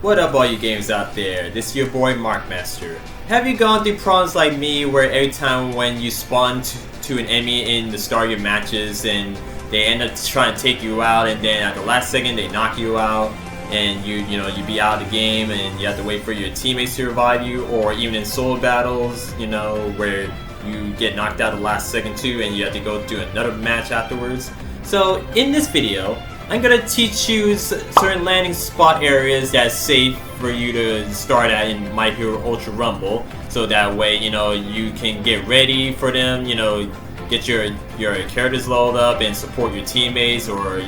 What up all you gamers out there, this is your boy Marqmaster. Have you gone through problems like me where every time when you spawn to an enemy in the start of your matches and they end up trying to take you out and then at the last second they knock you out and you be out of the game and you have to wait for your teammates to revive you, or even in solo battles, where you get knocked out at the last second too and you have to go do another match afterwards. So in this video, I'm gonna teach you certain landing spot areas that's safe for you to start at in My Hero Ultra Rumble, so that way you can get ready for them, get your characters leveled up and support your teammates, or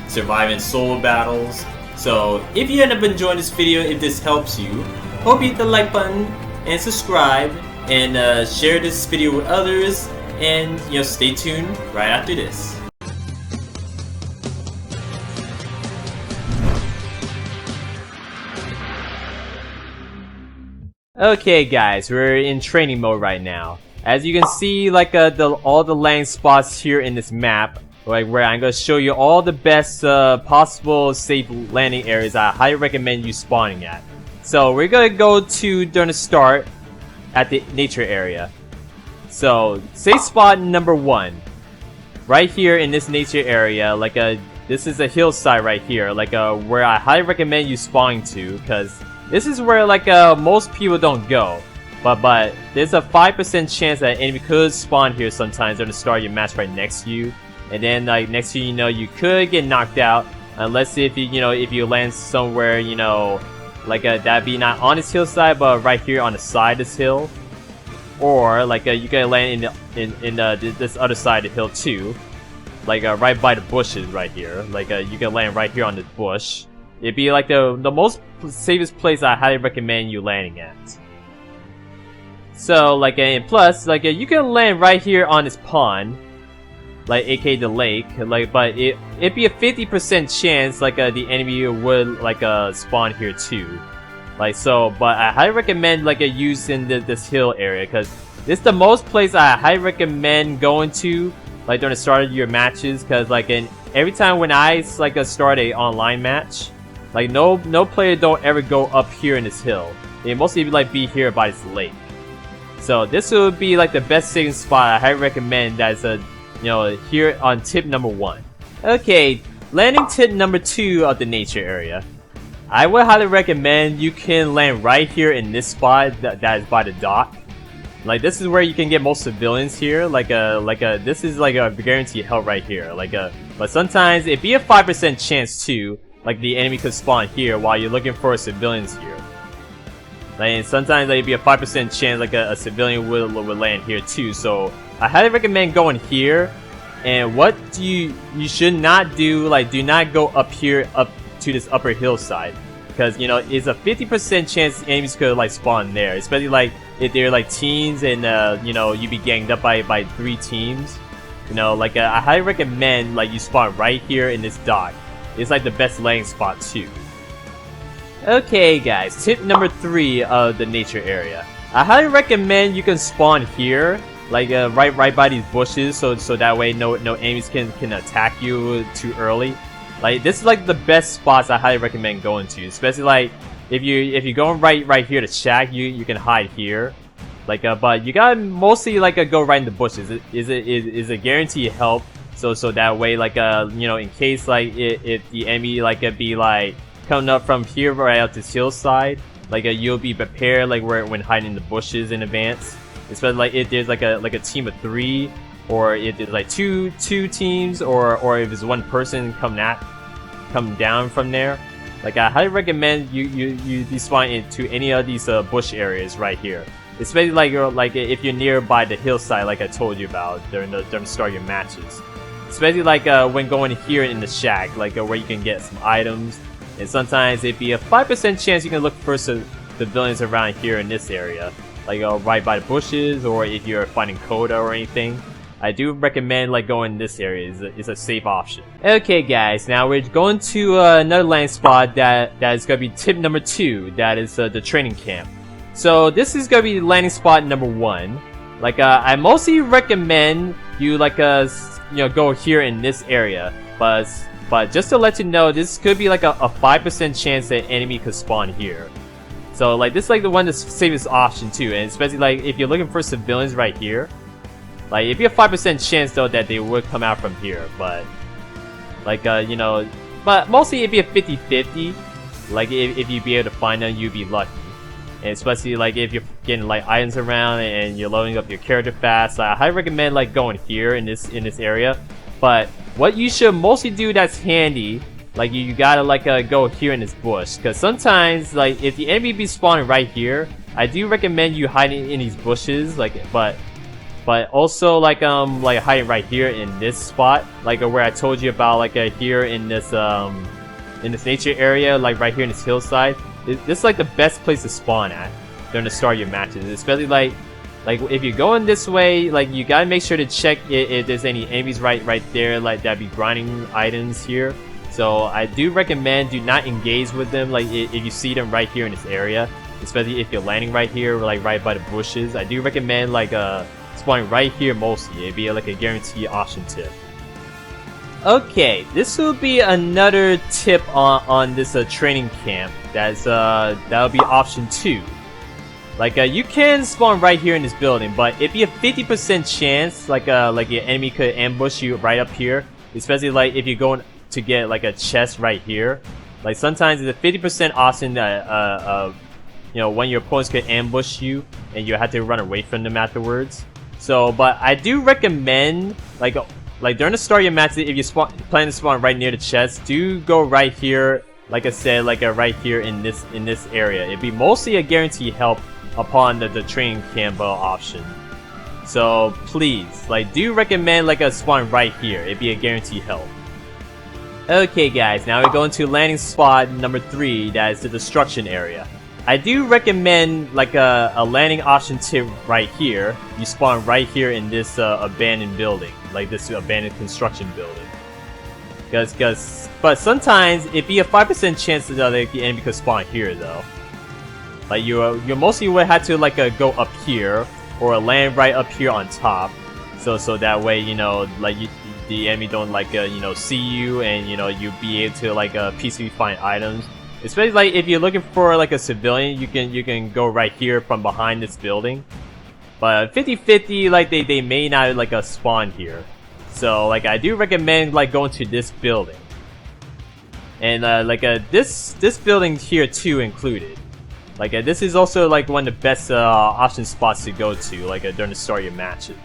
survive in solo battles. So if you end up enjoying this video, if this helps you, hope you hit the like button and subscribe and share this video with others, and stay tuned right after this. Okay guys, we're in training mode right now. As you can see, all the landing spots here in this map, where I'm gonna show you all the best possible safe landing areas I highly recommend you spawning at. So we're gonna go to during the start at the nature area. So safe spot number 1, right here in this nature area. This is a hillside right here, where I highly recommend you spawning to, because this is where most people don't go, but there's a 5% chance that an enemy could spawn here sometimes during the start of your match right next to you, and then next to you, you could get knocked out unless if you land somewhere that'd be not on this hillside but right here on the side of this hill, or you can land in this other side of the hill too, right by the bushes right here. You can land right here on this bush. It'd be the most safest place I highly recommend you landing at. So and plus you can land right here on this pond, aka the lake, but it'd be a 50% chance the enemy would spawn here too. But I highly recommend using this hill area, because this is the most place I highly recommend going to during the start of your matches, because every time when I start a online match, no player don't ever go up here in this hill. They mostly be here by this lake. So this would be the best saving spot I highly recommend. That's here on tip number 1. Okay, landing tip number 2 of the nature area. I would highly recommend you can land right here in this spot that is by the dock. This is where you can get most civilians here. This is a guaranteed help right here. But sometimes it'd be a 5% chance too. The enemy could spawn here while you're looking for civilians here. And sometimes it'd be a 5% chance a civilian would land here too. So I highly recommend going here. And what you should not do, do not go up here up to this upper hillside, because it's a 50% chance enemies could spawn there, especially if they're teams and you be ganged up by 3 teams. I highly recommend you spawn right here in this dock. It's the best landing spot too. Okay guys, tip number 3 of the nature area. I highly recommend you can spawn here, right by these bushes, so that way no enemies can attack you too early. This is the best spots I highly recommend going to, especially if you're going right here to shack, you can hide here. But you gotta mostly go right in the bushes. Is a guaranteed help. So that way, in case if the enemy be coming up from here right out this hillside, you'll be prepared when hiding in the bushes in advance. Especially if there's a team of 3, or if there's two teams, or if it's one person come down from there. I highly recommend you be spawning into any of these bush areas right here. Especially if you're nearby the hillside, I told you about during the start of your matches. Especially when going here in the shack, where you can get some items, and sometimes it'd be a 5% chance you can look for civilians around here in this area, right by the bushes, or if you're finding Coda or anything. I do recommend going in this area. Is a safe option. Okay guys, now we're going to another landing spot that is gonna be tip number 2. That is the training camp. So this is gonna be landing spot number 1. I mostly recommend you go here in this area, but But just to let you know, this could be like a 5% chance that enemy could spawn here. So like this is like the one that's safest option too, and especially like if you're looking for civilians right here, like it'd be a 5% chance though that they would come out from here. But like you know, but mostly it'd be a 50-50. Like if you'd be able to find them, you'd be lucky. And especially like if you're getting like items around and you're loading up your character fast, I highly recommend like going here in this area. But what you should mostly do that's handy, like you gotta like go here in this bush, because sometimes like if the enemy be spawning right here, I do recommend you hiding in these bushes, like but also like hiding right here in this spot, like where I told you about, like here in this nature area, like right here in this hillside. This is like the best place to spawn at during the start of your matches, especially like if you're going this way, like you gotta make sure to check if there's any enemies right there, like that be grinding items here. So I do recommend do not engage with them, like if you see them right here in this area, especially if you're landing right here, like right by the bushes. I do recommend like spawning right here mostly. It'd be like a guaranteed option tip. Okay, this will be another tip on this training camp. That'll be option 2. Like you can spawn right here in this building, but it'd be a 50% chance like your enemy could ambush you right up here, especially like if you're going to get like a chest right here. Like sometimes it's a 50% option that you know, when your opponents could ambush you and you have to run away from them afterwards. So, but I do recommend like during the start of your match, if you plan to spawn right near the chest, do go right here. Like I said, like right here in this area. It'd be mostly a guaranteed help upon the training camp option. So please, like, do recommend like a spawn right here. It'd be a guaranteed help. Okay guys, now we're going to landing spot number 3, that is the destruction area. I do recommend like a landing option tip right here. You spawn right here in this abandoned building, like this abandoned construction building. But sometimes it'd be a 5% chance that the enemy could spawn here though. Like you mostly would have to like go up here or land right up here on top, so that way, you know, like the enemy don't like you know, see you, and you know, you be able to like peacefully find items. Especially like if you're looking for like a civilian, you can go right here from behind this building. But 50-50, like they may not like spawn here. So like I do recommend like going to this building. And like this building here too included. Like this is also like one of the best option spots to go to, like during the start of your matches.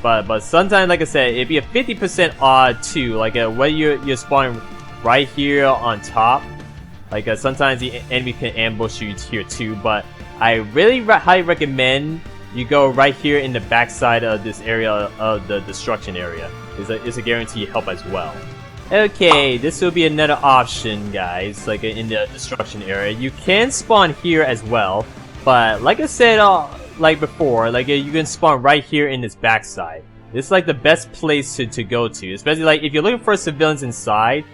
But sometimes, like I said, it'd be a 50% odd too. Like when you're spawning right here on top, like sometimes the enemy can ambush you here too. But I really highly recommend you go right here in the backside of this area of the destruction area. It's a guaranteed help as well. Okay, this will be another option, guys, like in the destruction area. You can spawn here as well, but like I said like before, like you can spawn right here in this backside. This is like the best place to go to, especially like if you're looking for civilians inside.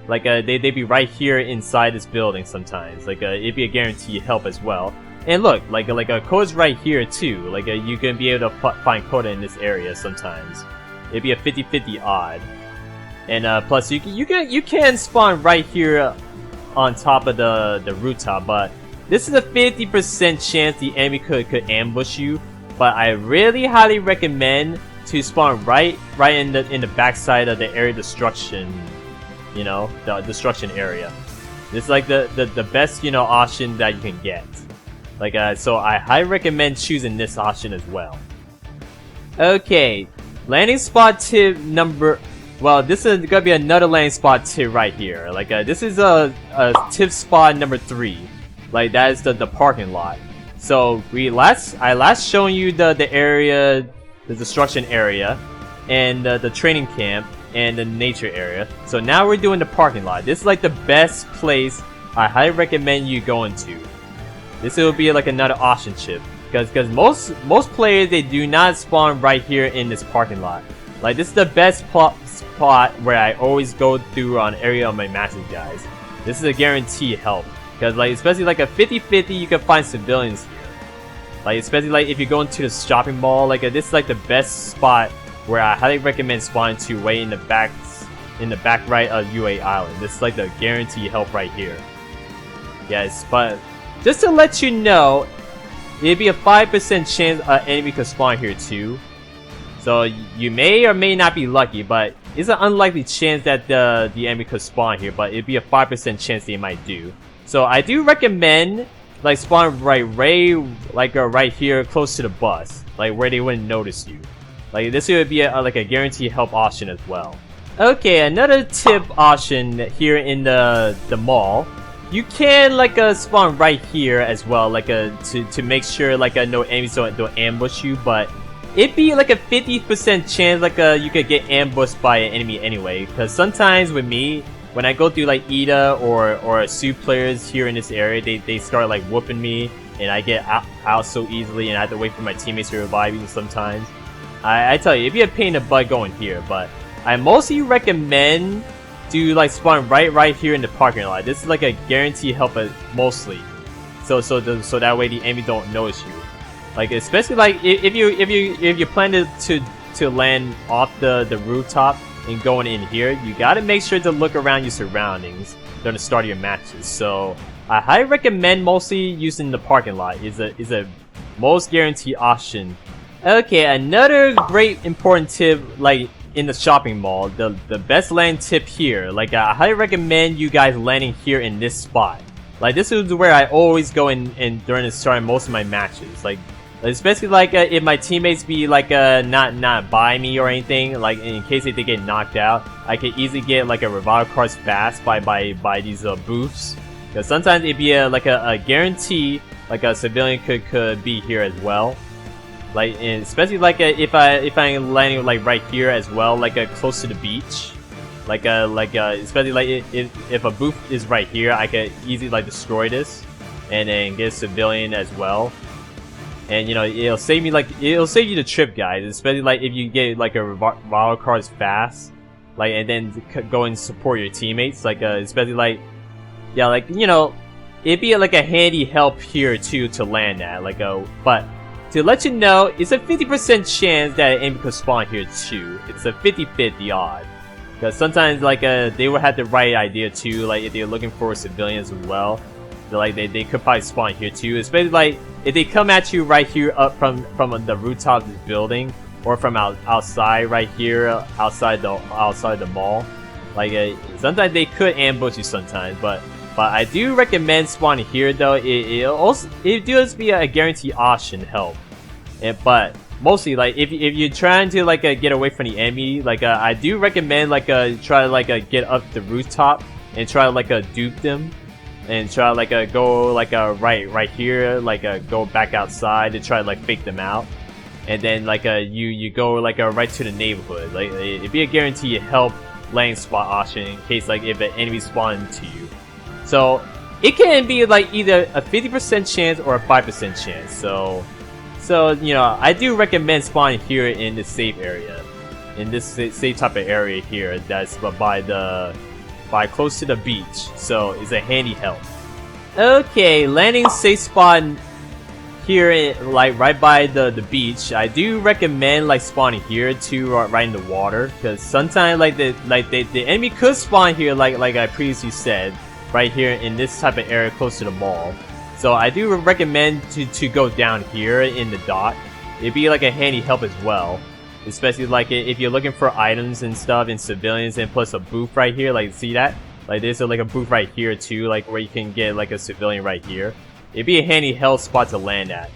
Like they'd be right here inside this building sometimes. Like it'd be a guaranteed help as well. And look, like code's right here too. Like you can be able to find code in this area sometimes. It'd be a 50-50 odd. And plus you can spawn right here on top of the rooftop, but this is a 50% chance the enemy could ambush you. But I really highly recommend to spawn right in the backside of the area destruction. You know, the destruction area. This is like the best, you know, option that you can get. Like so I highly recommend choosing this option as well. Okay, landing spot tip number. Well, this is gonna be another landing spot tip right here. Like this is a tip spot number 3. Like that is the parking lot. So I last shown you the area, the destruction area, and the training camp and the nature area. So now we're doing the parking lot. This is like the best place I highly recommend you going to. This will be like another option chip, because most players, they do not spawn right here in this parking lot. Like this is the best spot where I always go through on area of my matches, guys. This is a guaranteed help, because like especially like a 50-50, you can find civilians here. Like especially like if you're going to the shopping mall, like this is like the best spot where I highly recommend spawning to way in the back in the back right of UA Island. This is like the guaranteed help right here. Yes, but just to let you know, it'd be a 5% chance an enemy could spawn here too. So you may or may not be lucky, but it's an unlikely chance that the enemy could spawn here, but it'd be a 5% chance they might do. So I do recommend like spawn right here close to the bus, like where they wouldn't notice you. Like this would be like a guaranteed help option as well. Okay, another tip option here in the mall. You can like spawn right here as well, like to make sure like no enemies don't ambush you, but it'd be like a 50% chance like you could get ambushed by an enemy anyway. Because sometimes with me, when I go through like Ida or Su players here in this area, they start like whooping me, and I get out so easily, and I have to wait for my teammates to revive me sometimes. I tell you, it'd be a pain in the butt going here, but I mostly recommend to like spawn right here in the parking lot. This is like a guaranteed help mostly, so that way the enemy don't notice you. Like especially like if you plan to land off the rooftop and going in here, you gotta make sure to look around your surroundings during the start of your matches. So I highly recommend mostly using the parking lot. Is a most guaranteed option. Okay, another great important tip like in the shopping mall, the best land tip here. Like I highly recommend you guys landing here in this spot. Like this is where I always go in during the start of most of my matches. Like especially like if my teammates be like not by me or anything, like in case they get knocked out, I can easily get like a revival cards fast by these booths. Because sometimes it'd be like a guarantee like a civilian could be here as well. Like and especially like if I'm landing like right here as well, like close to the beach. Like especially like if a booth is right here, I could easily like destroy this and then get a civilian as well. And you know, it'll save you the trip, guys. Especially like if you get like a revival cards fast, like and then go and support your teammates. Like especially like yeah, like you know, it'd be like a handy help here too to land at. Like but to let you know, it's a 50% chance that an enemy could spawn here too. It's a 50-50 odd. Because sometimes like they will have the right idea too. Like if they're looking for civilians as well, they could probably spawn here too. Especially like if they come at you right here up from the rooftop of this building, or from outside right here outside the mall. Like sometimes they could ambush you sometimes, but I do recommend spawning here though. It does be a guaranteed option help, but mostly like if you're trying to like get away from the enemy, like I do recommend like try to like get up the rooftop and try to like dupe them. And try like go like right here, like go back outside to try to like fake them out, and then like you go like right to the neighborhood. Like it'd be a guaranteed help landing spot option in case like if an enemy spawns to you. So it can be like either a 50% chance or a 5% chance. So you know, I do recommend spawning here in this safe area, in this safe type of area here. That's by close to the beach, so it's a handy help. Okay, landing safe spot here like right by the beach. I do recommend like spawning here too, right in the water, because sometimes like the enemy could spawn here like I previously said, right here in this type of area close to the mall. So I do recommend to go down here in the dock. It'd be like a handy help as well. Especially like if you're looking for items and stuff and civilians, and plus a booth right here, like see that? Like there's like a booth right here too, like where you can get like a civilian right here. It'd be a handy health spot to land at.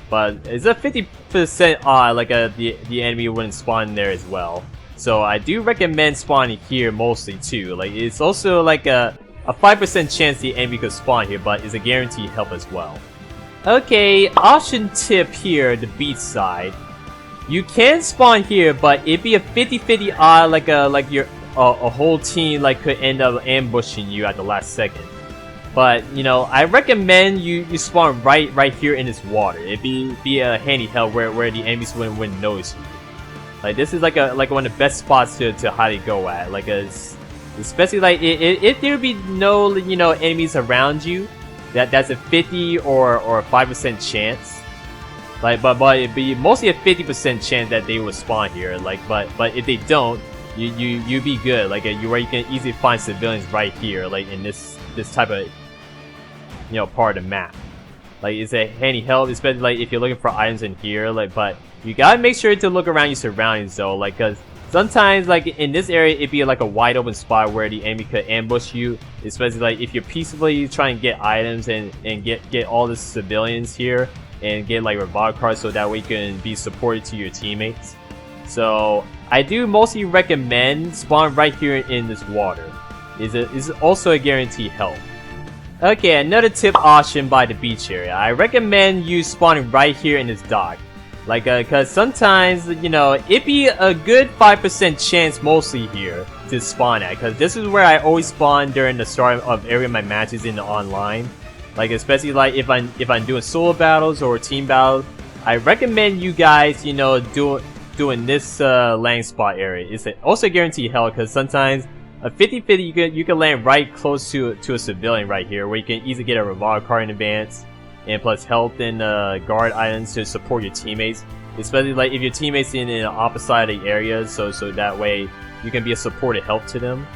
But it's a 50% odd like the enemy wouldn't spawn there as well. So I do recommend spawning here mostly too. Like it's also like a 5% chance the enemy could spawn here, but it's a guaranteed help as well. Okay, option tip here, the beach side. You can spawn here, but it'd be a 50-50 odd, like your a whole team like could end up ambushing you at the last second. But you know, I recommend you spawn right here in this water. It'd be a handy help where the enemies wouldn't notice you. Like this is like one of the best spots to highly go at. Like especially like if there be no enemies around you, that's a 50 or a 5% chance. Like, but it'd be mostly a 50% chance that they will spawn here. Like, but if they don't, you be good. Like where you can easily find civilians right here, like in this type of part of the map. Like it's a handy help, especially like if you're looking for items in here. Like, but you gotta make sure to look around your surroundings though, like cause sometimes like in this area it'd be like a wide open spot where the enemy could ambush you, especially like if you're peacefully trying to get items and get all the civilians here and get like revive cards so that way you can be supported to your teammates. So I do mostly recommend spawn right here in this water. Is also a guaranteed help. Okay, another tip option by the beach area. I recommend you spawning right here in this dock. Like, cause sometimes, it'd be a good 5% chance mostly here to spawn at. Cause this is where I always spawn during the start of every of my matches in the online. Like, especially like if I'm doing solo battles or team battles, I recommend you guys, doing this landing spot area. It's also guaranteed help cause sometimes a 50-50 you can land right close to a civilian right here where you can easily get a revive card in advance and plus health and guard items to support your teammates, especially like if your teammates in the opposite side of the area, so that way you can be a supportive help to them.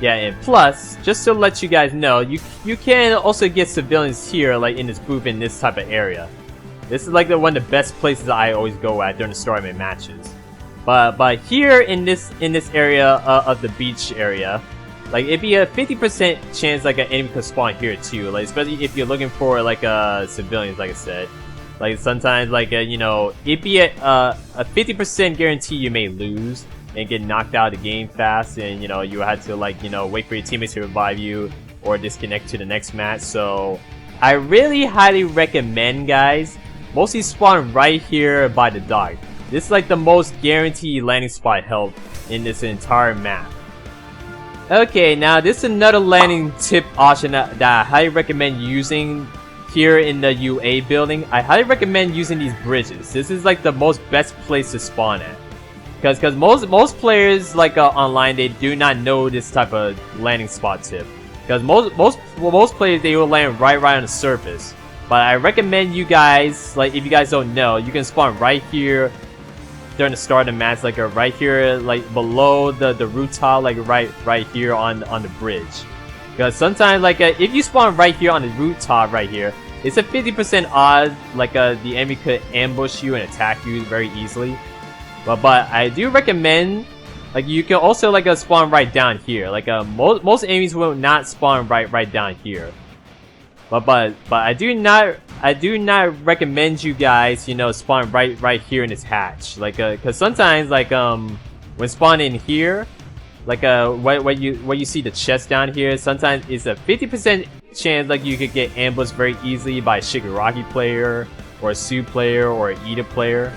Yeah, and plus just to let you guys know, you can also get civilians here like in this booth in this type of area. This is like one of the best places I always go at during the start of my matches. But here in this area of the beach area, like it'd be a 50% chance like an enemy could spawn here too. Like especially if you're looking for like civilians, like I said. Like sometimes like it'd be a 50% guarantee you may lose and get knocked out of the game fast, and you have to like wait for your teammates to revive you or disconnect to the next match. So I really highly recommend, guys, mostly spawn right here by the dock. This is like the most guaranteed landing spot help in this entire map. Okay, now this is another landing tip option that I highly recommend using here in the UA building. I highly recommend using these bridges. This is like the most best place to spawn at. Because most players like online, they do not know this type of landing spot tip. Because most players, they will land right on the surface. But I recommend you guys, like if you guys don't know, you can spawn right here during the start of the match, like right here, like below the rooftop, like right here on the bridge. Because sometimes like if you spawn right here on the rooftop right here, it's a 50% odds like the enemy could ambush you and attack you very easily. But I do recommend like you can also like spawn right down here. Like most enemies will not spawn right down here. But I do not recommend you guys spawn right here in this hatch, like cause sometimes like when spawning here, like where you see the chest down here, sometimes it's a 50% chance like you could get ambushed very easily by a Shigaraki player or a Su player or an Ida player.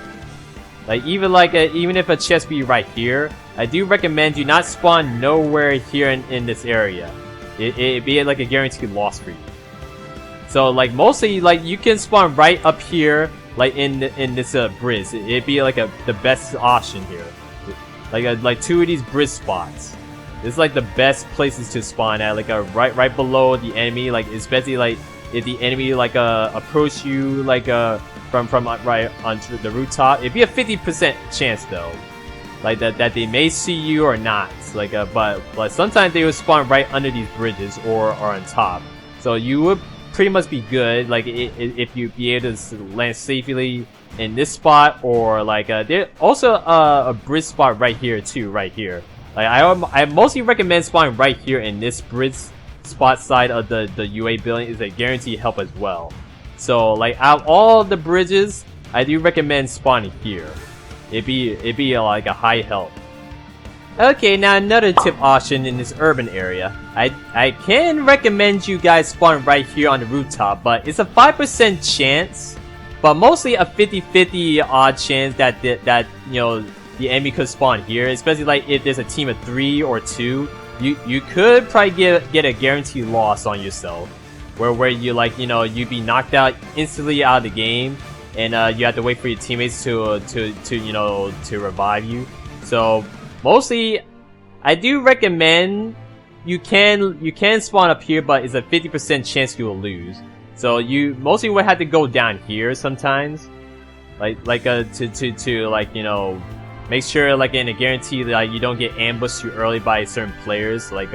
Like even if a chest be right here, I do recommend you not spawn nowhere here in this area. It'd be like a guaranteed loss for you. So like mostly like you can spawn right up here like in this bridge. It'd be like the best option here. Like two of these bridge spots. This is like the best places to spawn at, like right below the enemy, like especially like if the enemy like approach you like from right onto the rooftop. It'd be a 50% chance though. Like that they may see you or not. Like but sometimes they will spawn right under these bridges or on top. So you would pretty much be good like if you be able to land safely in this spot, or like there's also a bridge spot right here too, right here. Like I mostly recommend spawning right here in this bridge spot side of the UA building. Is a guaranteed help as well. So like out of all the bridges, I do recommend spawning here. It'd be like a high help. Okay, now another tip option in this urban area. I can recommend you guys spawn right here on the rooftop, but it's a 5% chance, but mostly a 50-50 odd chance that the enemy could spawn here, especially like if there's a team of 3 or 2. You could probably get a guaranteed loss on yourself, where you like you'd be knocked out instantly out of the game, and you have to wait for your teammates to revive you. So mostly, I do recommend you can spawn up here, but it's a 50% chance you will lose. So you mostly would have to go down here sometimes, like to make sure like in a guarantee that you don't get ambushed too early by certain players, like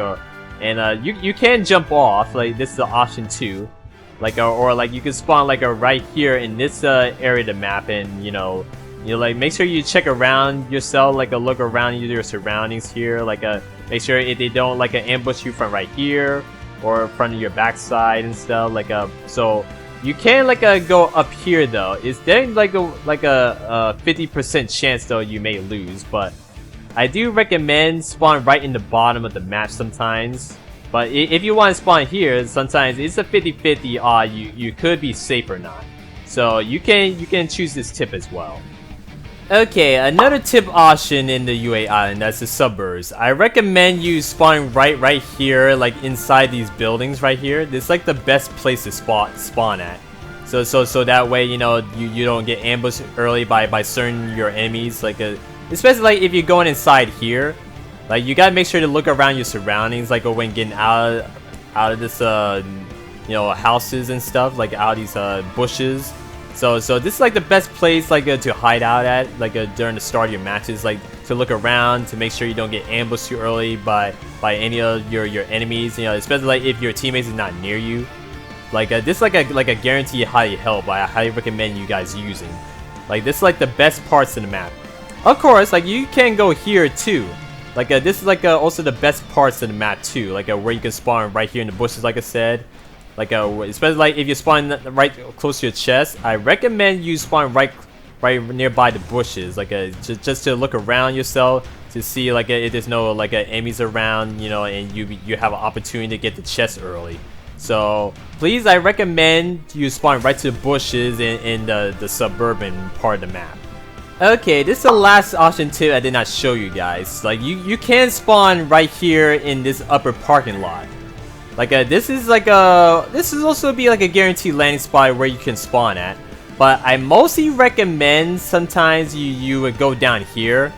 and you can jump off, like this is the option too, like or like you can spawn like right here in this area of the map, and you know like make sure you check around yourself, like look around your surroundings here, like make sure if they don't like ambush you from right here or front of your backside and stuff, like so you can like go up here though. It's then like a 50% chance though you may lose, but I do recommend spawn right in the bottom of the map sometimes. But if you want to spawn here, sometimes it's a 50-50 you could be safe or not. So you can choose this tip as well. Okay, another tip option in the UA island, that's the suburbs. I recommend you spawning right here, like inside these buildings right here. This is like the best place to spawn at. So that way, you know, you don't get ambushed early by certain your enemies, like especially like if you're going inside here. Like you gotta make sure to look around your surroundings, like when getting out of this you know, houses and stuff, like out of these bushes. So this is like the best place like to hide out at, like during the start of your matches, like to look around to make sure you don't get ambushed too early by any of your enemies, you know, especially like if your teammates is not near you. Like this is like a guaranteed high help I highly recommend you guys using. Like this is like the best parts of the map. Of course, like you can go here too. Like this is like also the best parts of the map too, like where you can spawn right here in the bushes, like I said. Like especially like if you spawn right close to your chest, I recommend you spawn right nearby the bushes, like just to look around yourself to see like if there's no like enemies around, you know, and you have an opportunity to get the chest early. So please, I recommend you spawn right to the bushes in the suburban part of the map. Okay, this is the last option tip I did not show you guys. Like you can spawn right here in this upper parking lot. Like this is also be like a guaranteed landing spot where you can spawn at. But I mostly recommend sometimes you would go down here,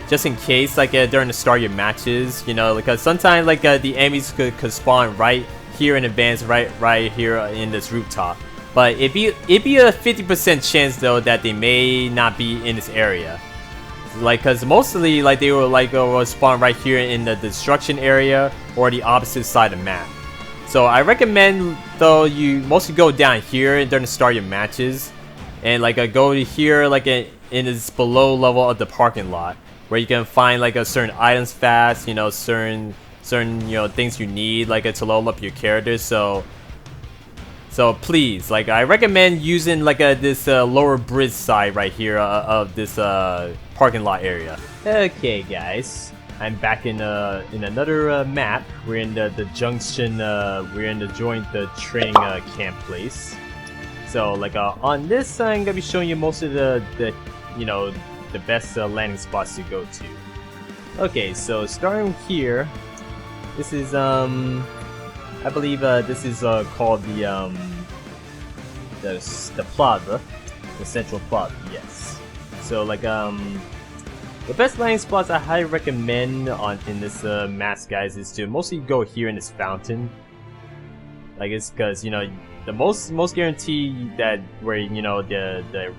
just in case like during the start of your matches, you know, because sometimes like the enemies could spawn right here in advance, right here in this rooftop. But it'd be a 50% chance though that they may not be in this area. Like, cause mostly like they will like spawn right here in the destruction area or the opposite side of the map. So I recommend though you mostly go down here during the start of your matches, and like go to here like in this below level of the parking lot where you can find like certain items fast, you know, certain you know things you need like to level up your character. So please, like I recommend using like this lower bridge side right here of this parking lot area. Okay, guys, I'm back in another map. We're in the junction. We're in the joint the training camp place. So like on this, I'm gonna be showing you most of the you know the best landing spots to go to. Okay, so starting here, this is I believe this is called the plaza, the central plaza. Yes. So like the best landing spots I highly recommend in this map, guys, is to mostly go here in this fountain. Like it's because you know the most guarantee that where you know the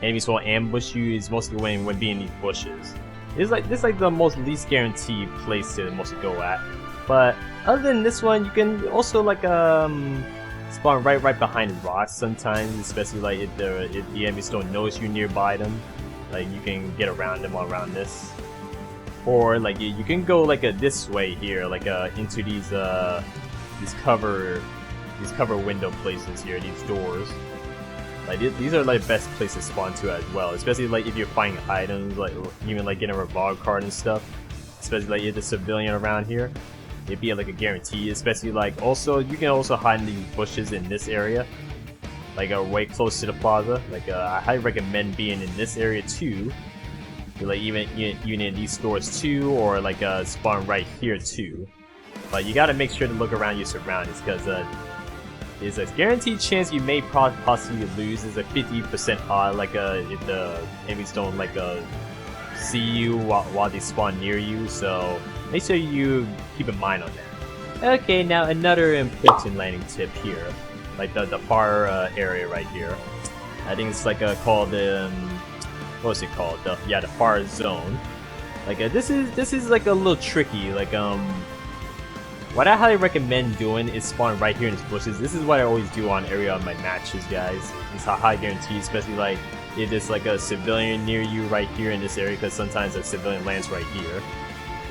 enemies will ambush you is mostly when being in these bushes. This is like the most least guaranteed place to mostly go at. But other than this one, you can also like spawn right behind rocks sometimes, especially like if the enemies don't notice you nearby them. Like you can get around them around this, or like you can go like this way here, like into these cover window places here, these doors. Like these are like best places to spawn to as well, especially like if you're finding items, like even like getting a revolver card and stuff. Especially like if the civilian around here, it'd be like a guarantee. Especially like also you can also hide in these bushes in this area, like way close to the plaza. Like I highly recommend being in this area too. Like even in these stores too, or like spawn right here too. But you gotta make sure to look around your surroundings because there's a guaranteed chance you may possibly lose. There's a 50% odd, like if the enemies don't like see you while they spawn near you. So make sure you keep in mind on that. Okay, now another important landing tip here, like the far area right here. I think it's like called what's it called? The far zone. Like this is like a little tricky. Like what I highly recommend doing is spawn right here in these bushes. This is what I always do on every of my matches, guys. It's a high guarantee, especially like if there's like a civilian near you right here in this area, because sometimes a civilian lands right here.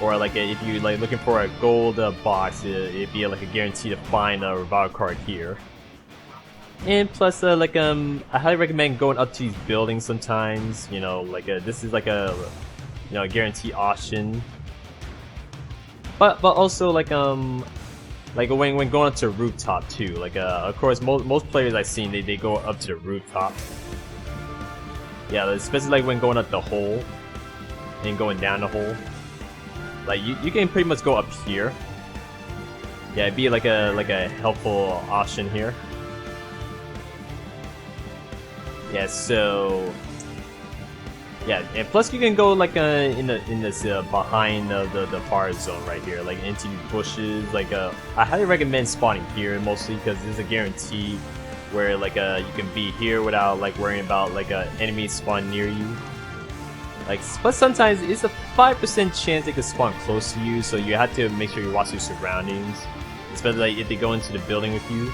Or like if you like looking for a gold box, it'd be like a guarantee to find a revival card here. And plus, I highly recommend going up to these buildings sometimes. You know, like this is like a guarantee option. But also like when going up to rooftop too. Like of course most players I've seen they go up to the rooftop. Yeah, especially like when going up the hole and going down the hole. Like you can pretty much go up here. Yeah, it'd be like a helpful option here. Yeah, so yeah, and plus you can go like in this behind the far zone right here, like into these bushes. Like I highly recommend spawning here mostly because there's a guarantee where like you can be here without like worrying about like enemy spawn near you. Like, but sometimes it's a 5% chance they could spawn close to you, so you have to make sure you watch your surroundings, especially like if they go into the building with you.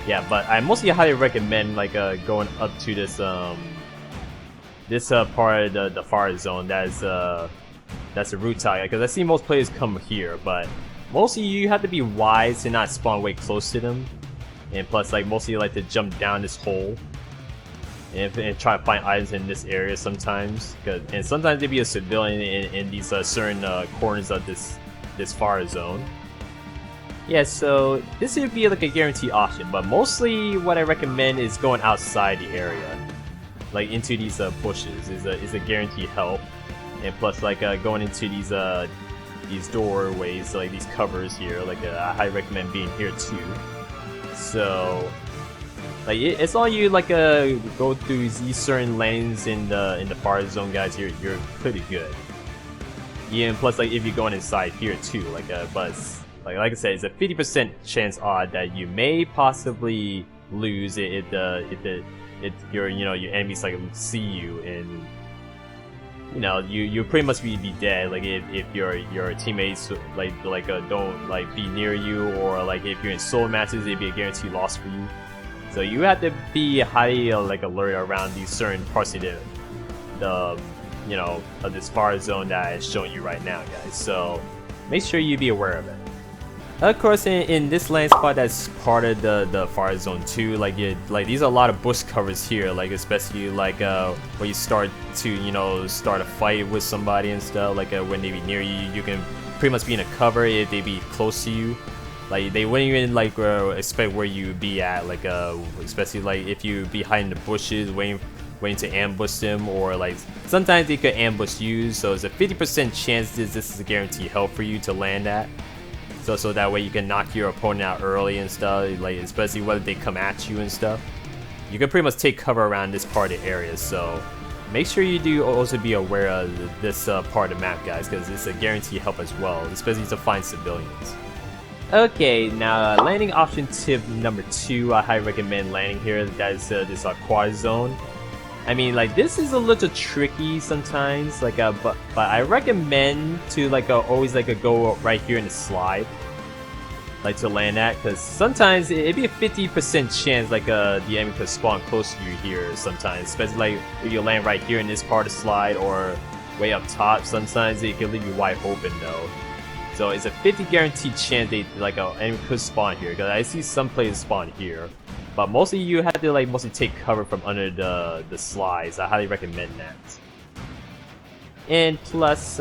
Yeah, but I mostly highly recommend like going up to this part of the far zone that's a rooftop, because I see most players come here, but mostly you have to be wise to not spawn way close to them, and plus like mostly you like to jump down this hole and try to find items in this area sometimes, and sometimes there be a civilian in these certain corners of this far zone. Yeah, so this would be like a guarantee option, but mostly what I recommend is going outside the area, like into these bushes is a guaranteed help, and plus like going into these doorways, like these covers here, like I highly recommend being here too. So like it's all you like go through these certain lanes in the far zone, guys. You're pretty good. Yeah, and plus like if you're going inside here too, like but like I said, it's a 50% chance odd that you may possibly lose if your your enemies like see you, and you pretty much be dead. Like if your teammates don't like be near you, or like if you're in solo matches, it'd be a guaranteed loss for you. So you have to be highly like alert around these certain parts of of this far zone that is showing you right now, guys. So make sure you be aware of it. Of course, in this land spot that's part of the far zone too, like these are a lot of bush covers here, like especially like when you start to start a fight with somebody and stuff, like when they be near you, you can pretty much be in a cover if they be close to you. Like they wouldn't even like expect where you be at, like especially like if you be hiding in the bushes waiting to ambush them, or like sometimes they could ambush you. So it's a 50% chance this is a guaranteed help for you to land at. So that way you can knock your opponent out early and stuff, like especially whether they come at you and stuff. You can pretty much take cover around this part of the area, so make sure you do also be aware of this part of the map, guys, because it's a guaranteed help as well, especially to find civilians. Okay, now landing option tip number 2, I highly recommend landing here. That is this quad zone. I mean, like this is a little tricky sometimes, like but I recommend to like always like go right here in the slide, like to land at, because sometimes it'd be a 50% chance like the enemy could spawn close to you here sometimes, especially like if you land right here in this part of the slide or way up top. Sometimes it can leave you wide open though. So it's a 50 guaranteed chance they like enemy could spawn here, because I see some players spawn here. But mostly you have to like mostly take cover from under the slides. I highly recommend that. And plus,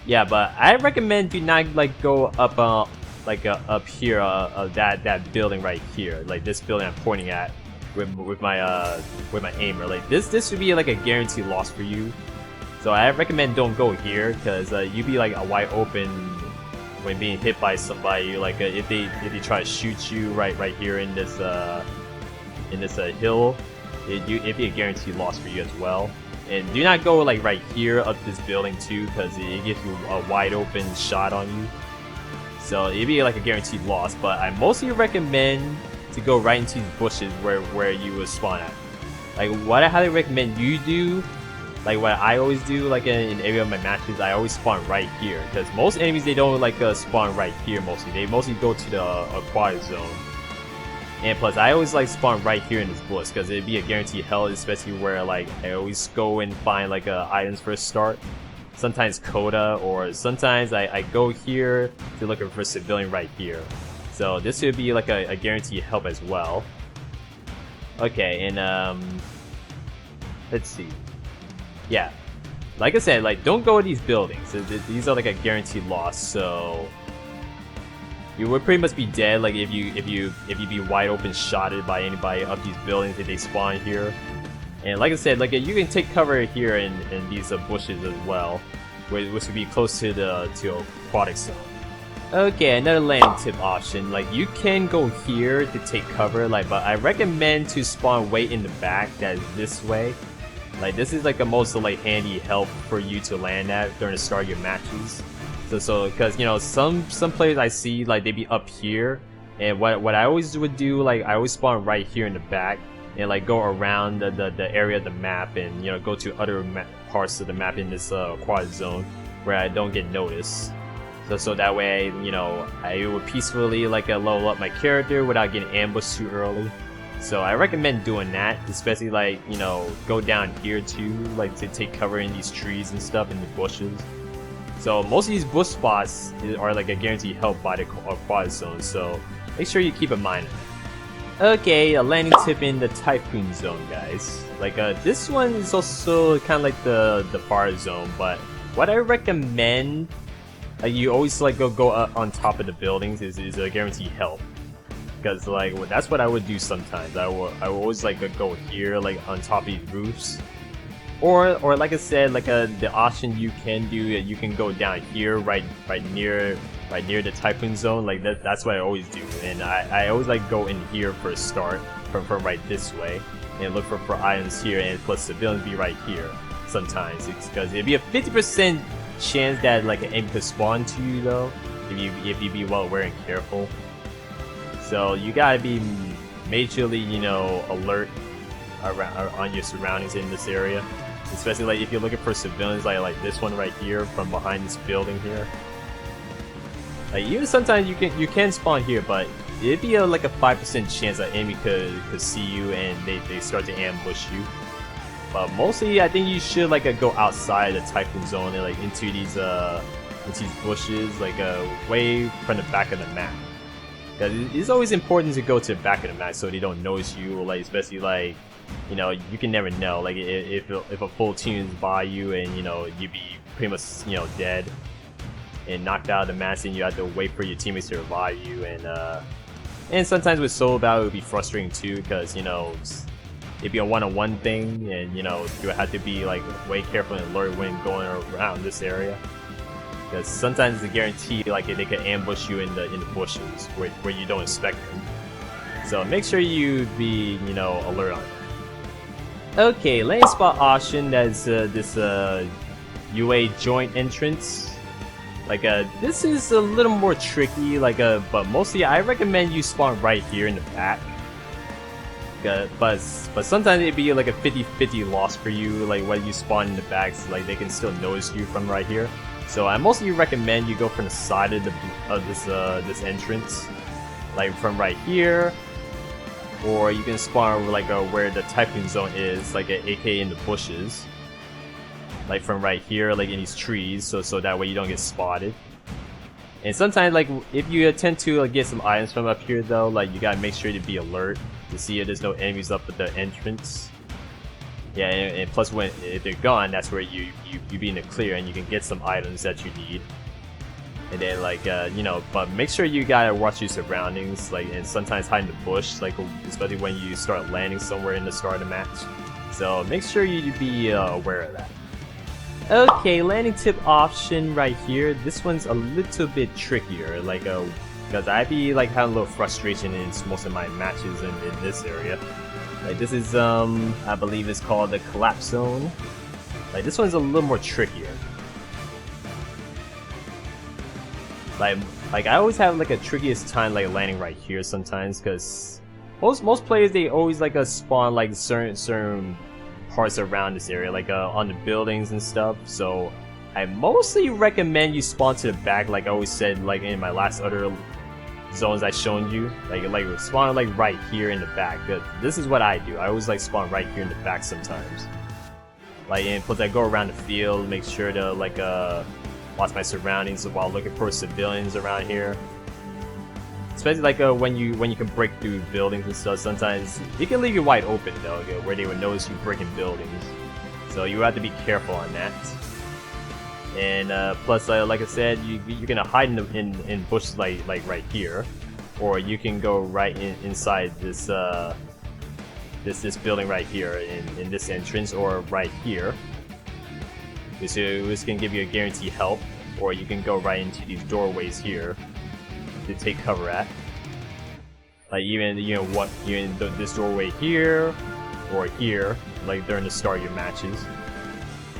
yeah, but I recommend do not like go up up here that building right here, like this building I'm pointing at with my aimer. Like this would be like a guaranteed loss for you. So I recommend don't go here, because you'd be like a wide open when being hit by somebody. Like if they try to shoot you right here in this hill, it'd be a guaranteed loss for you as well. And do not go like right here up this building too, because it gives you a wide open shot on you. So it'd be like a guaranteed loss. But I mostly recommend to go right into these bushes where you would spawn at. Like what I highly recommend you do, like what I always do, like in every of my matches, I always spawn right here because most enemies they don't like spawn right here mostly. They mostly go to the aquatic zone. And plus, I always like spawn right here in this bush because it'd be a guaranteed hell, especially where like I always go and find like items for a start. Sometimes Coda, or sometimes I go here to looking for civilian right here. So this would be like a guaranteed help as well. Okay, and let's see. Yeah, like I said, like don't go to these buildings. These are like a guaranteed loss. So you would pretty much be dead, like if you be wide open shotted by anybody up these buildings if they spawn here. And like I said, like you can take cover here in these bushes as well, which would be close to the aquatic zone. Okay, another landing tip option. Like you can go here to take cover, like, but I recommend to spawn way in the back. That is this way. Like this is like the most like handy help for you to land at during the start of your matches. So because you know some players I see like they be up here, and what I always would do, like I always spawn right here in the back and like go around the area of the map and you know go to other parts of the map in this quad zone where I don't get noticed. So that way you know I would peacefully like level up my character without getting ambushed too early. So I recommend doing that, especially like you know go down here too, like to take cover in these trees and stuff in the bushes. So most of these bush spots are like a guaranteed help by the quad zone, so make sure you keep in mind. Okay, a landing tip in the Typhoon Zone, guys. Like this one is also kind of like the fire zone, but what I recommend, like you always like go up on top of the buildings is a guaranteed help. Because like that's what I would do sometimes. I would always like go here like on top of these roofs. Or like I said, like the option you can do, you can go down here, right near the Typhoon Zone. Like that's what I always do, and I always like go in here for a start from right this way, and look for items here, and plus civilians be right here. Sometimes it's because it'd be a 50% chance that like an enemy could spawn to you though, if you be well aware and careful. So you gotta be majorly you know alert around on your surroundings in this area. Especially like if you're looking for civilians like this one right here from behind this building here. Like even sometimes you can spawn here, but it'd be like a 5% chance that enemy could see you and they start to ambush you. But mostly I think you should like go outside the Typhoon Zone and like into these bushes, like way from the back of the map. Because it's always important to go to the back of the map so they don't notice you, or like especially like you know you can never know like if a full team is by you and you know you'd be pretty much you know dead and knocked out of the match, and you have to wait for your teammates to revive you, and sometimes with solo battle it would be frustrating too because you know it'd be a one-on-one thing, and you know you have to be like way careful and alert when going around this area. Because sometimes it's a guarantee like they could ambush you in the bushes where you don't expect them. So make sure you be you know alert on that. Okay, landing spot option, that's this UA joint entrance. Like this is a little more tricky, like but mostly I recommend you spawn right here in the back. But sometimes it'd be like a 50-50 loss for you, like whether you spawn in the back, so, like they can still notice you from right here. So I mostly recommend you go from the side of this entrance, like from right here, or you can spawn like where the Typhoon Zone is, like AK in the bushes, like from right here, like in these trees, so that way you don't get spotted. And sometimes like if you attempt to like, get some items from up here though, like you gotta make sure to be alert to see if there's no enemies up at the entrance. Yeah, and plus if they're gone, that's where you be in the clear and you can get some items that you need. And then like you know, but make sure you gotta watch your surroundings, like, and sometimes hide in the bush, like especially when you start landing somewhere in the start of the match. So make sure you be aware of that. Okay, landing tip option right here. This one's a little bit trickier, like because I be like having a little frustration in most of my matches in this area. Like this is I believe it's called the collapse zone. Like this one's a little more trickier. Like I always have like a trickiest time like landing right here sometimes, because most players, they always like spawn like certain parts around this area, like on the buildings and stuff. So I mostly recommend you spawn to the back, like I always said, like in my last other zones I shown you, like spawn like right here in the back. This is what I do. I always like spawn right here in the back sometimes. Like, and plus I go around the field, make sure to like watch my surroundings while looking for civilians around here. Especially like when you can break through buildings and stuff. Sometimes it can leave you wide open though, where they would notice you breaking buildings. So you have to be careful on that. And plus, like I said, you're gonna hide in bushes like right here, or you can go right inside this this building right here in this entrance, or right here. So this can give you a guaranteed help, or you can go right into these doorways here to take cover at. Like even this doorway here or here, like during the start of your matches.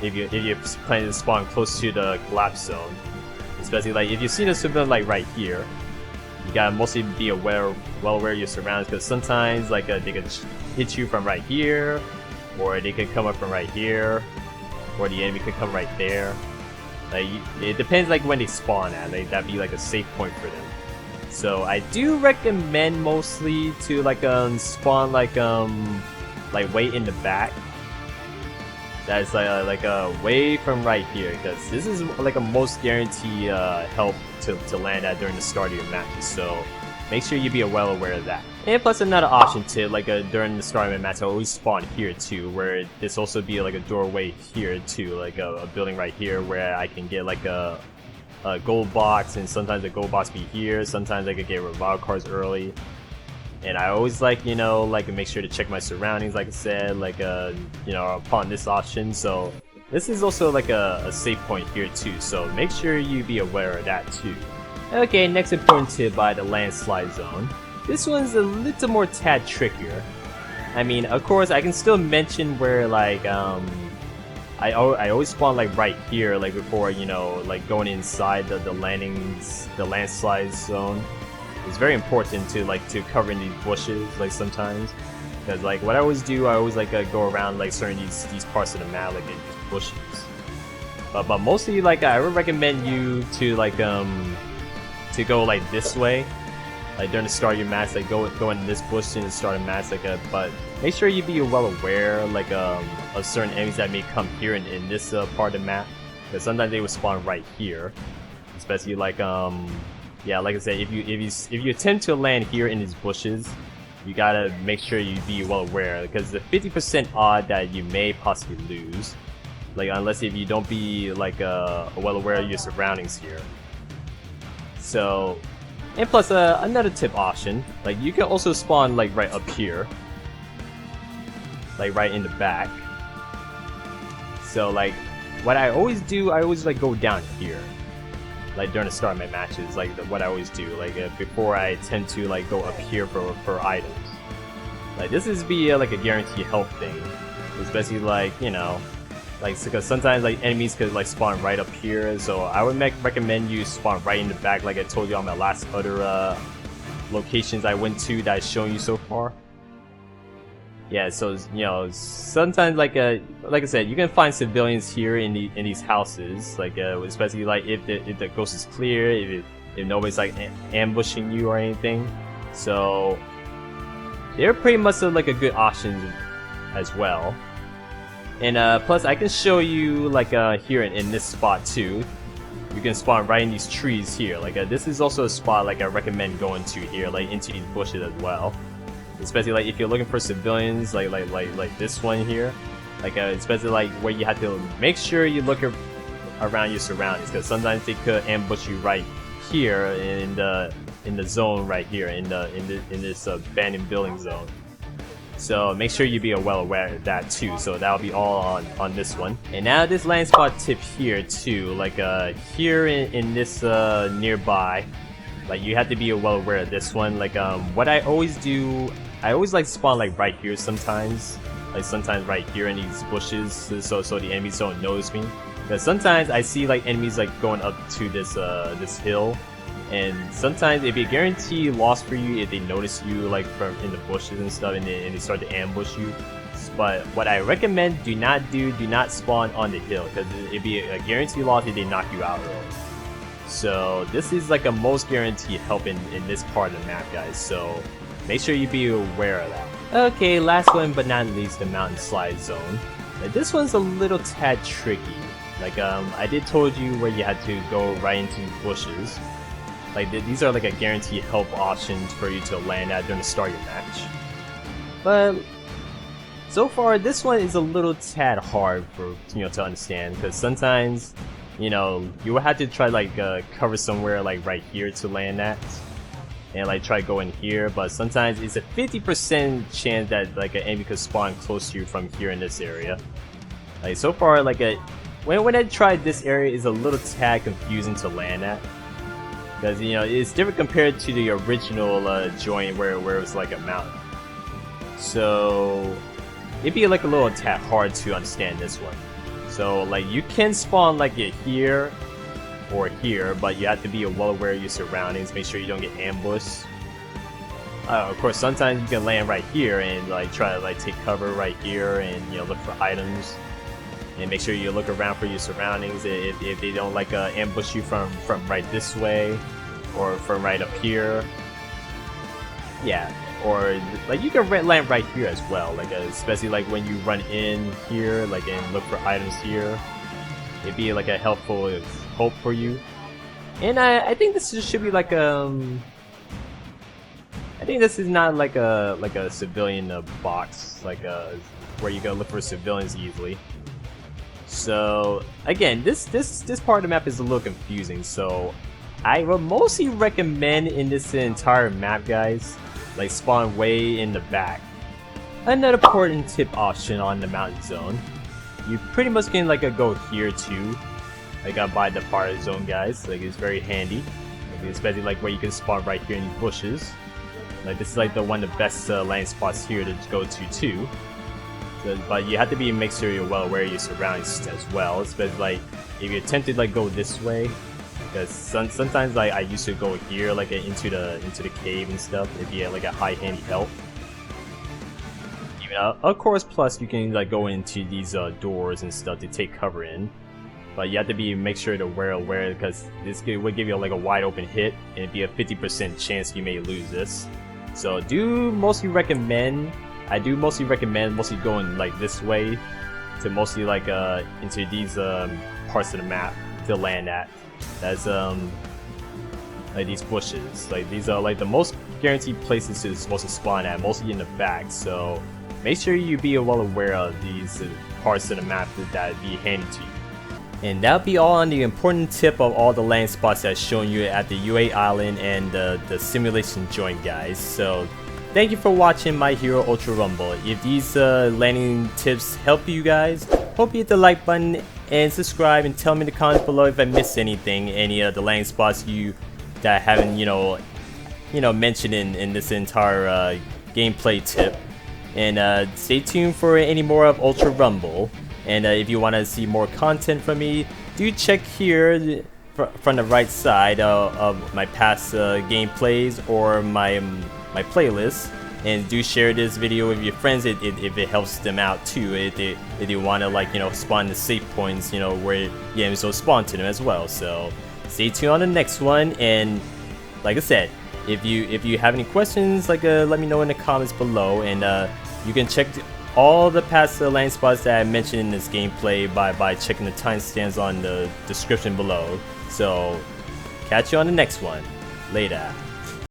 If you're planning to spawn close to the collapse zone, especially like if you see the civilian like right here, you gotta mostly be well aware of your surroundings, because sometimes like they could hit you from right here, or they could come up from right here, or the enemy could come right there. Like it depends like when they spawn at. Like that'd be like a safe point for them. So I do recommend mostly to like spawn like way in the back. That's like way from right here, because this is like a most guarantee help to land at during the start of your matches. So make sure you be well aware of that. And plus another option too, like during the start of my match, I always spawn here too, where this also be like a doorway here too, like a building right here where I can get like a gold box, and sometimes the gold box be here. Sometimes I could get revival cards early. And I always like make sure to check my surroundings, like I said, like upon this option. So this is also like a safe point here too, so make sure you be aware of that too. Okay, next important tip by the landslide zone. This one's a little more tad trickier. I mean, of course, I can still mention where like I always spawn like right here, like before like going inside the landslide zone. It's very important to cover in these bushes, like sometimes, because like what I always do, I always like go around like certain these parts of the map, like in these bushes. But mostly like I would recommend you to like to go like this way, like during the start of your match, like go in this bush in the start of match, like but make sure you be well aware like of certain enemies that may come here in this part of the map, because sometimes they will spawn right here, especially like yeah, like I said, if you attempt to land here in these bushes, you gotta make sure you be well aware, because the 50% odd that you may possibly lose, like unless if you don't be like well aware of your surroundings here. So, and plus another tip option, like you can also spawn like right up here, like right in the back. So like what I always do, I always like go down here. Like during the start of my matches, like what I always do, like before I tend to like go up here for items. Like this is like a guaranteed help thing, especially like like because sometimes like enemies could like spawn right up here. So I would recommend you spawn right in the back, like I told you on my last other locations I went to that I've shown you so far. Yeah, so sometimes like I said, you can find civilians here in these houses, like especially like if the coast is clear, if nobody's like ambushing you or anything. So they're pretty much like a good option as well. And plus I can show you like here in this spot too. You can spawn right in these trees here. Like this is also a spot like I recommend going to here, like into these bushes as well. Especially like if you're looking for civilians, like this one here, like especially like where you have to make sure you look around your surroundings, because sometimes they could ambush you right here in the zone right here in this abandoned building zone. So make sure you be well aware of that too. So that'll be all on this one. And now this land spot tip here too, like here in this nearby. Like you have to be well aware of this one. Like what I always do, I always like spawn like right here sometimes. Like sometimes right here in these bushes, so the enemies don't notice me. Because sometimes I see like enemies like going up to this this hill, And sometimes it'd be a guaranteed loss for you if they notice you like from in the bushes and stuff, and they start to ambush you. But what I recommend do not spawn on the hill, because it'd be a guaranteed loss if they knock you out early. So this is like a most guaranteed help in this part of the map, guys, so make sure you be aware of that. Okay, last one but not least, the mountain slide zone. Now, this one's a little tad tricky. Like I did told you where you had to go right into bushes. Like these are like a guaranteed help options for you to land at during the start of your match. But so far this one is a little tad hard for to understand, because sometimes you will have to try like cover somewhere like right here to land at, and like try going here. But sometimes it's a 50% chance that like an enemy could spawn close to you from here in this area. Like so far, like when I tried this area, is a little tad confusing to land at, because it's different compared to the original joint where it was like a mountain. So it'd be like a little tad hard to understand this one. So like you can spawn like it here or here, but you have to be well aware of your surroundings. Make sure you don't get ambushed. Of course, sometimes you can land right here and like try to like take cover right here and look for items. And make sure you look around for your surroundings if they don't like ambush you from right this way or from right up here. Yeah, or like you can land right here as well, like especially like when you run in here, like and look for items here. It'd be like a helpful hope for you. And I think this should be like I think this is not like a civilian box, like where you go look for civilians easily. So again, this part of the map is a little confusing, so I would mostly recommend in this entire map, guys, like spawn way in the back. Another important tip option on the mountain zone, you pretty much can like go here too, like by the fire zone, guys. Like it's very handy, like, especially like where you can spawn right here in these bushes. Like this is like one of the best landing spots here to go to too. But you have to make sure you're well aware of your surroundings as well, especially like if you attempt to like go this way, because sometimes like I used to go here like into the cave and stuff. It'd be like a high handy help. Even of course, plus you can like go into these doors and stuff to take cover in, but you have to make sure to aware, because this would give you like a wide open hit, and it'd be a 50% chance you may lose this. So I do mostly recommend going like this way to mostly like into these parts of the map to land at. That's like these bushes. Like these are like the most guaranteed places to supposed to spawn at, mostly in the back. So make sure you be well aware of these parts of the map that be handy to you. And that'll be all on the important tip of all the landing spots that's showing you at the UA Island and the simulation joint, guys. So thank you for watching My Hero Ultra Rumble. If these landing tips help you guys, hope you hit the like button and subscribe, and tell me in the comments below if I missed anything, any of the landing spots that I haven't mentioned in this entire gameplay tip. And stay tuned for any more of Ultra Rumble. And if you want to see more content from me, do check here from the right side of my past gameplays or my playlist, and do share this video with your friends if it helps them out too, if they want to like spawn the safe points where games will spawn to them as well. So stay tuned on the next one, and like I said, if you have any questions, like let me know in the comments below, and you can check all the past landing spots that I mentioned in this gameplay by checking the timestamps on the description below. So catch you on the next one. Later.